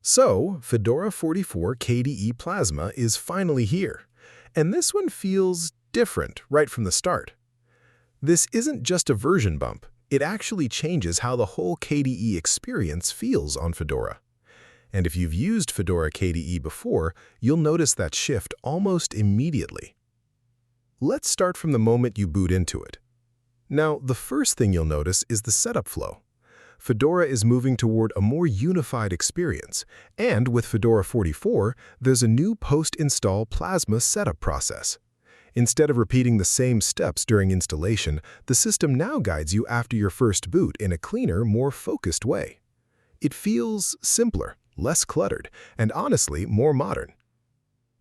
So, Fedora 44 KDE Plasma is finally here, and this one feels different right from the start. This isn't just a version bump, it actually changes how the whole KDE experience feels on Fedora. And if you've used Fedora KDE before, you'll notice that shift almost immediately. Let's start from the moment you boot into it. Now, the first thing you'll notice is the setup flow. Fedora is moving toward a more unified experience, and with Fedora 44, there's a new post-install Plasma setup process. Instead of repeating the same steps during installation, the system now guides you after your first boot in a cleaner, more focused way. It feels simpler, less cluttered, and honestly, more modern.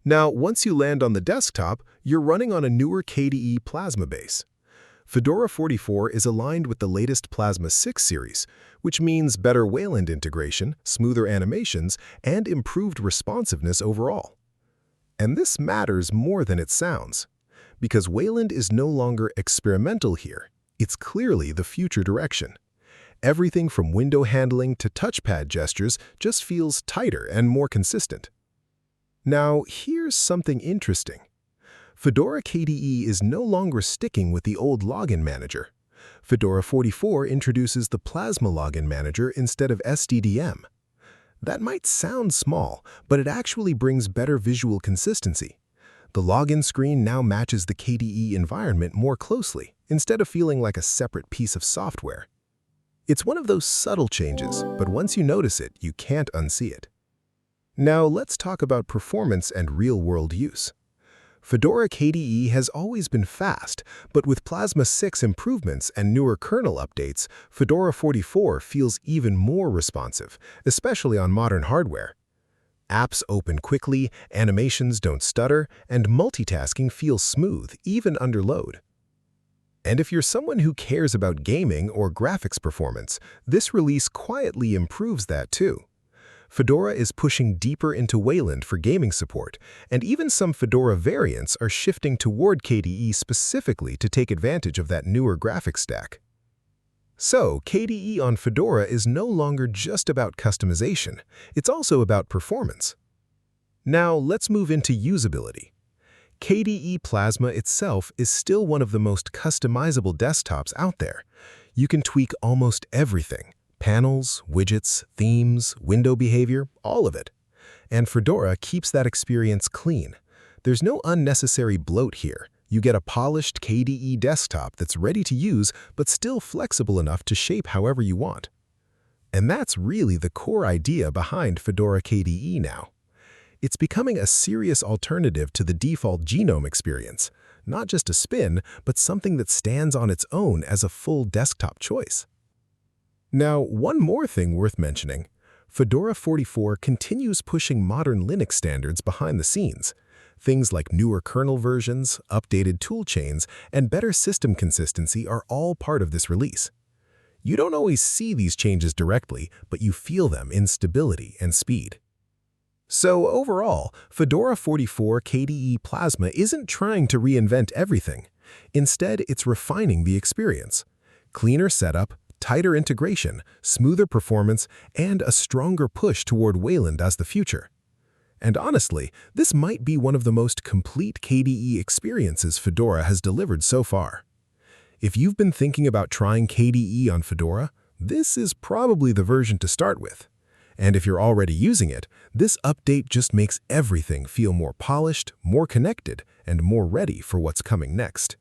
Now, once you land on the desktop, you're running on a newer KDE Plasma base. Fedora 44 is aligned with the latest Plasma 6 series, which means better Wayland integration, smoother animations, and improved responsiveness overall. And this matters more than it sounds, because Wayland is no longer experimental here. It's clearly the future direction. Everything from window handling to touchpad gestures just feels tighter and more consistent. Now, here's something interesting. Fedora KDE is no longer sticking with the old login manager. Fedora 44 introduces the Plasma Login Manager instead of SDDM. That might sound small, but it actually brings better visual consistency. The login screen now matches the KDE environment more closely, instead of feeling like a separate piece of software. It's one of those subtle changes, but once you notice it, you can't unsee it. Now let's talk about performance and real-world use. Fedora KDE has always been fast, but with Plasma 6 improvements and newer kernel updates, Fedora 44 feels even more responsive, especially on modern hardware. Apps open quickly, animations don't stutter, and multitasking feels smooth, even under load. And if you're someone who cares about gaming or graphics performance, this release quietly improves that too. Fedora is pushing deeper into Wayland for gaming support, and even some Fedora variants are shifting toward KDE specifically to take advantage of that newer graphics stack. So, KDE on Fedora is no longer just about customization, it's also about performance. Now, let's move into usability. KDE Plasma itself is still one of the most customizable desktops out there. You can tweak almost everything. Panels, widgets, themes, window behavior, all of it. And Fedora keeps that experience clean. There's no unnecessary bloat here. You get a polished KDE desktop that's ready to use but still flexible enough to shape however you want. And that's really the core idea behind Fedora KDE now. It's becoming a serious alternative to the default GNOME experience, not just a spin, but something that stands on its own as a full desktop choice. Now, one more thing worth mentioning. Fedora 44 continues pushing modern Linux standards behind the scenes. Things like newer kernel versions, updated toolchains, and better system consistency are all part of this release. You don't always see these changes directly, but you feel them in stability and speed. So overall, Fedora 44 KDE Plasma isn't trying to reinvent everything. Instead, it's refining the experience. Cleaner setup, tighter integration, smoother performance, and a stronger push toward Wayland as the future. And honestly, this might be one of the most complete KDE experiences Fedora has delivered so far. If you've been thinking about trying KDE on Fedora, this is probably the version to start with. And if you're already using it, this update just makes everything feel more polished, more connected, and more ready for what's coming next.